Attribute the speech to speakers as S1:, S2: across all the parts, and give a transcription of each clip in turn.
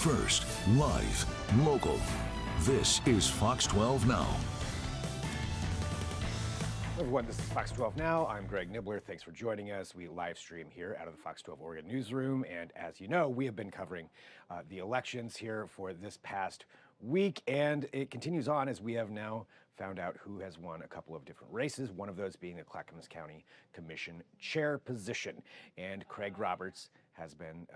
S1: First, live, local. This is Fox 12 Now.
S2: Everyone, this is Fox 12 Now. I'm Greg Nibbler. Thanks for joining us. We live stream here out of the Fox 12 Oregon newsroom. And as you know, we have been covering the elections here for this past week. And it continues on as we have now found out who has won a couple of different races, one of those being the Clackamas County Commission Chair position. And Craig Roberts has been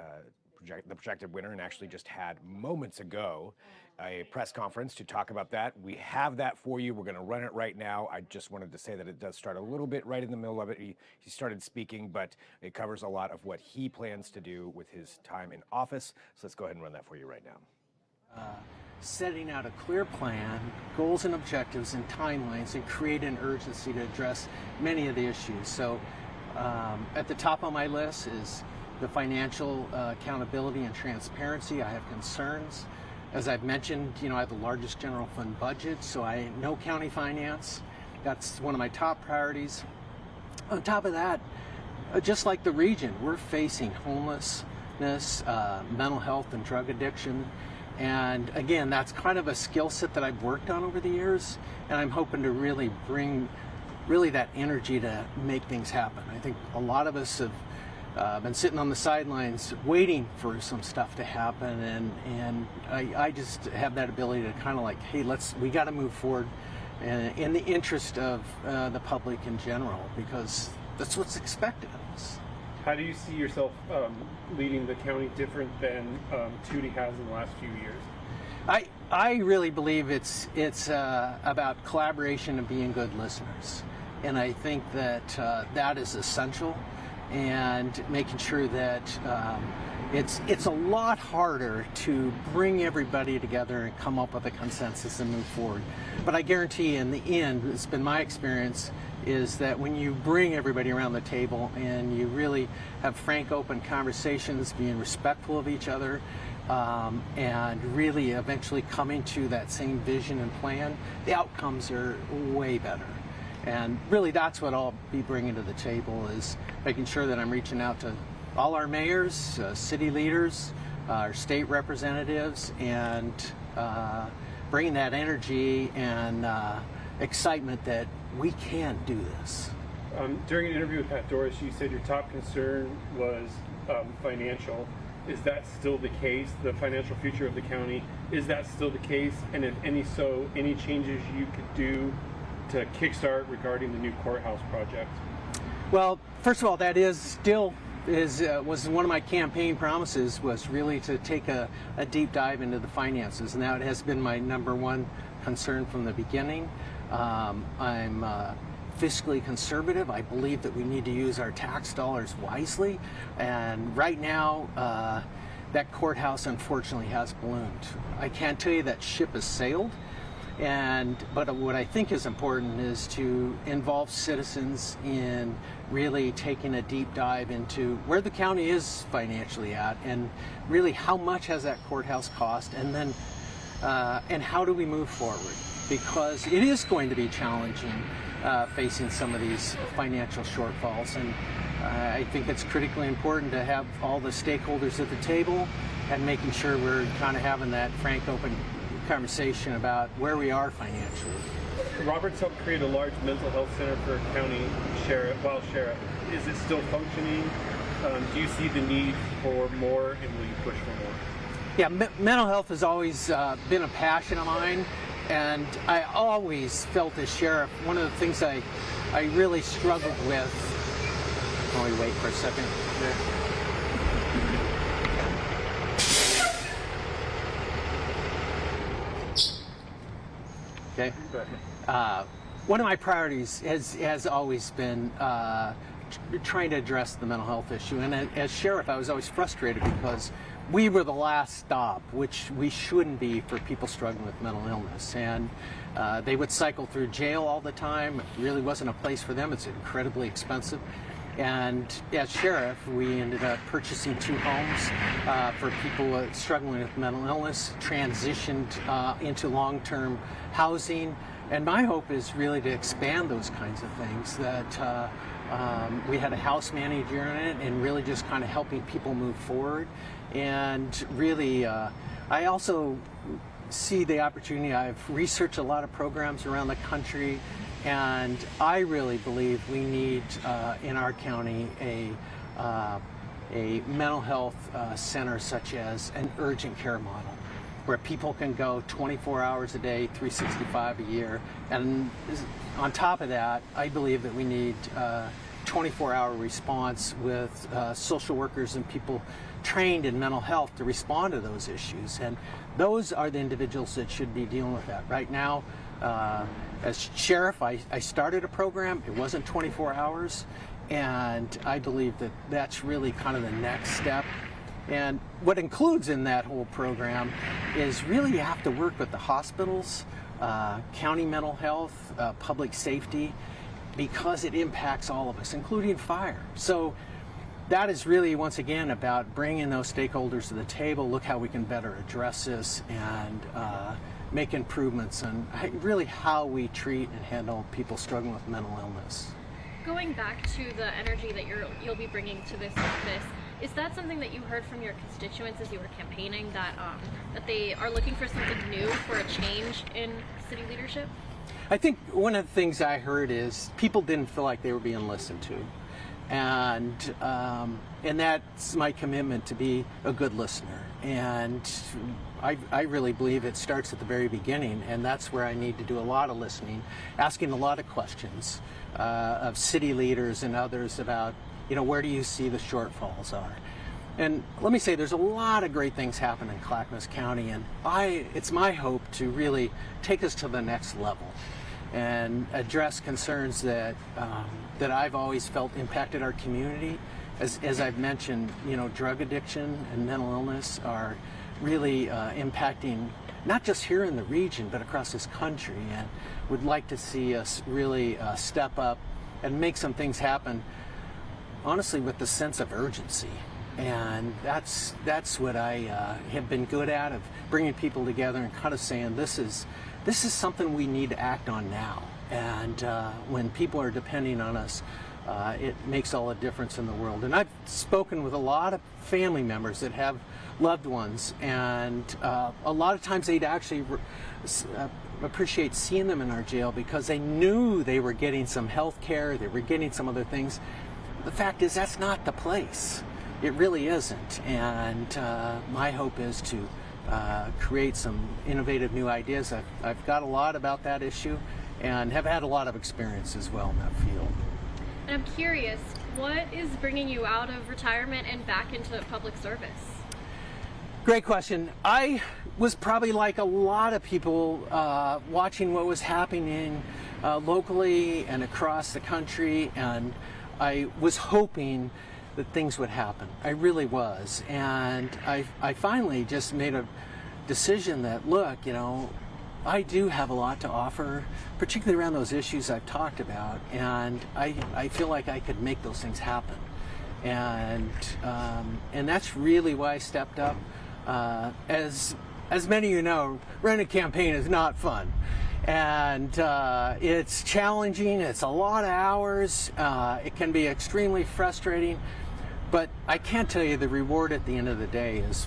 S2: the projected winner and actually just had moments ago a press conference to talk about that. We have that for you. We're going to run it right now. I just wanted to say that it does start a little bit right in the middle of it. He started speaking, but it covers a lot of what he plans to do with his time in office. So let's go ahead and run that for you right now.
S3: Setting out a clear plan, goals and objectives and timelines, and create an urgency to address many of the issues. So at the top of my list is the financial accountability and transparency. I have concerns. As I've mentioned, I have the largest general fund budget, so I know county finance. That's one of my top priorities. On top of that, just like the region, we're facing homelessness, mental health and drug addiction. And again, that's kind of a skill set that I've worked on over the years, and I'm hoping to really bring that energy to make things happen. I think a lot of us have been sitting on the sidelines waiting for some stuff to happen, and I just have that ability to kind of like, hey, we got to move forward in the interest of the public in general, because that's what's expected of us.
S4: How do you see yourself leading the county different than Tootie has in the last few years?
S3: I really believe it's about collaboration and being good listeners, and I think that that is essential. And making sure that it's a lot harder to bring everybody together and come up with a consensus and move forward. But I guarantee in the end, it's been my experience, is that when you bring everybody around the table and you really have frank, open conversations, being respectful of each other, and really eventually coming to that same vision and plan, the outcomes are way better. And really that's what I'll be bringing to the table, is making sure that I'm reaching out to all our mayors, city leaders, our state representatives, and bringing that energy and excitement that we can do this.
S4: During an interview with Pat Doris, you said your top concern was financial. Is that still the case? The financial future of the county, is that still the case? And if any changes you could do to kickstart regarding the new courthouse project?
S3: Well, first of all, that was one of my campaign promises, was really to take a deep dive into the finances, and that has been my number one concern from the beginning. I'm fiscally conservative. I believe that we need to use our tax dollars wisely, and right now that courthouse unfortunately has ballooned. I can't tell you that ship has sailed. But what I think is important is to involve citizens in really taking a deep dive into where the county is financially at, and really how much has that courthouse cost, and then and how do we move forward, because it is going to be challenging facing some of these financial shortfalls, and I think it's critically important to have all the stakeholders at the table and making sure we're kind of having that frank, open conversation about where we are financially.
S4: Roberts helped create a large mental health center for county sheriff. Is it still functioning? Do you see the need for more, and will you push for more?
S3: Yeah, mental health has always been a passion of mine, and I always felt as sheriff, one of the things I really struggled with. Let me wait for a second. Okay. One of my priorities has always been trying to address the mental health issue. And as sheriff, I was always frustrated because we were the last stop, which we shouldn't be, for people struggling with mental illness. And they would cycle through jail all the time. It really wasn't a place for them. It's incredibly expensive. And as sheriff, we ended up purchasing 2 homes for people struggling with mental illness, transitioned into long-term housing. And my hope is really to expand those kinds of things, that we had a house manager in it, and really just kind of helping people move forward. And really, I also see the opportunity. I've researched a lot of programs around the country, and I really believe we need in our county a mental health center such as an urgent care model, where people can go 24 hours a day, 365 a year. And on top of that, I believe that we need 24-hour response with social workers and people trained in mental health to respond to those issues. And those are the individuals that should be dealing with that. Right now, as sheriff, I started a program. It wasn't 24 hours. And I believe that that's really kind of the next step. And what includes in that whole program is really you have to work with the hospitals, county mental health, public safety, because it impacts all of us, including fire. So that is really, once again, about bringing those stakeholders to the table, look how we can better address this and make improvements on really how we treat and handle people struggling with mental illness.
S5: Going back to the energy that you'll be bringing to this office, is that something that you heard from your constituents as you were campaigning, that they are looking for something new, for a change in city leadership?
S3: I think one of the things I heard is people didn't feel like they were being listened to, and that's my commitment, to be a good listener. And I really believe it starts at the very beginning, and that's where I need to do a lot of listening, asking a lot of questions of city leaders and others about, where do you see the shortfalls are. And let me say, there's a lot of great things happening in Clackamas County, and it's my hope to really take us to the next level and address concerns that I've always felt impacted our community. As I've mentioned, drug addiction and mental illness are really impacting not just here in the region, but across this country, and would like to see us really step up and make some things happen, honestly, with the sense of urgency. And that's what I have been good at, of bringing people together and kind of saying, this is something we need to act on now. And when people are depending on us, it makes all the difference in the world. And I've spoken with a lot of family members that have loved ones, and a lot of times they'd actually appreciate seeing them in our jail because they knew they were getting some health care, they were getting some other things. The fact is, that's not the place. It really isn't. And my hope is to create some innovative new ideas. I've got a lot about that issue and have had a lot of experience as well in that field.
S5: And I'm curious, what is bringing you out of retirement and back into public service?
S3: Great question. I was probably like a lot of people watching what was happening locally and across the country, and I was hoping that things would happen. I really was. And I finally just made a decision that, look, I do have a lot to offer, particularly around those issues I've talked about, and I feel like I could make those things happen. And that's really why I stepped up. As many of you know, running a campaign is not fun. And it's challenging, it's a lot of hours, it can be extremely frustrating, but I can't tell you the reward at the end of the day is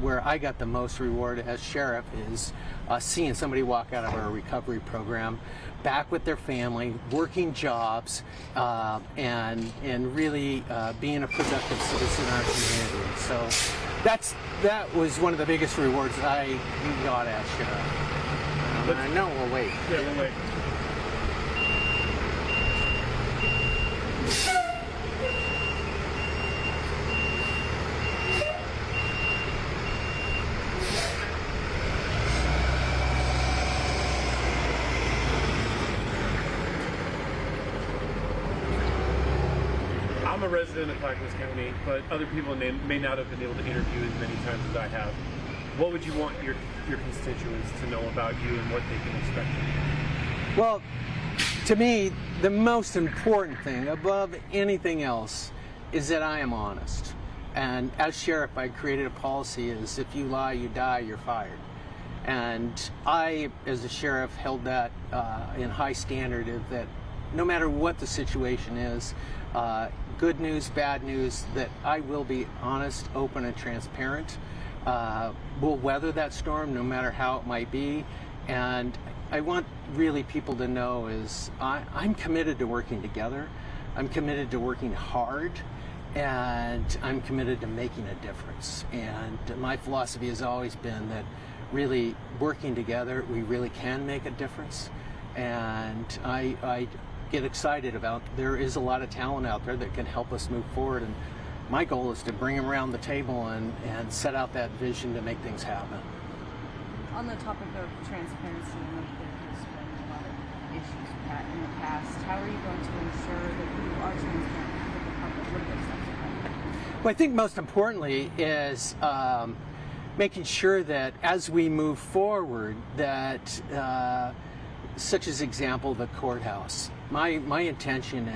S3: where I got the most reward as sheriff, is seeing somebody walk out of our recovery program back with their family, working jobs, and really being a productive citizen in our community. So that was one of the biggest rewards I got as sheriff. But I know we'll wait.
S4: Yeah, we'll wait. I'm a resident of Clackamas County, but other people may not have been able to interview as many times as I have. What would you want your constituents to know about you and what they can expect from you?
S3: Well, to me, the most important thing above anything else is that I am honest. And as sheriff, I created a policy is if you lie, you die, you're fired. And I, as a sheriff, held that in high standard of that no matter what the situation is, good news, bad news, that I will be honest, open, and transparent. we'll weather that storm no matter how it might be. And I want really people to know is I'm committed to working together. I'm committed to working hard, and I'm committed to making a difference. And my philosophy has always been that really working together, we really can make a difference. And I get excited about, there is a lot of talent out there that can help us move forward. And my goal is to bring them around the table and set out that vision to make things happen.
S6: On the topic of transparency, I know there has been a lot of issues with that in the past. How are you going to ensure that you are transparent with the public? What are those steps you're taking?
S3: Well, I think most importantly is making sure that as we move forward, that such as example the courthouse. My intention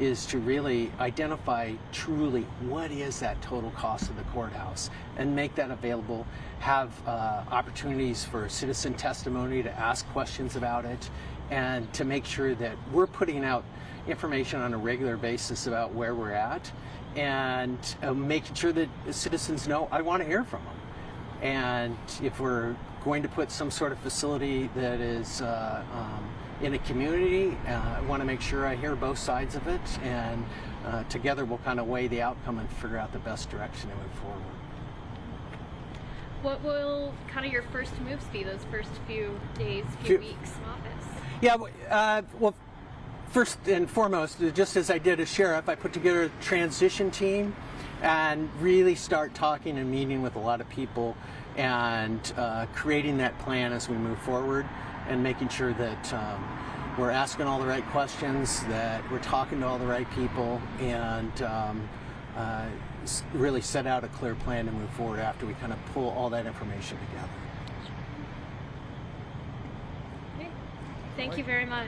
S3: is to really identify truly what is that total cost of the courthouse and make that available, have opportunities for citizen testimony to ask questions about it, and to make sure that we're putting out information on a regular basis about where we're at, and making sure that citizens know I want to hear from them. And if we're going to put some sort of facility that is in a community, I want to make sure I hear both sides of it, and together we'll kind of weigh the outcome and figure out the best direction to move forward.
S5: What will kind of your first moves be those first few days, few weeks in office?
S3: Yeah, well, first and foremost, just as I did as sheriff, I put together a transition team and really start talking and meeting with a lot of people and creating that plan as we move forward, and making sure that we're asking all the right questions, that we're talking to all the right people, and really set out a clear plan to move forward after we kind of pull all that information together.
S5: Okay. Thank you very much.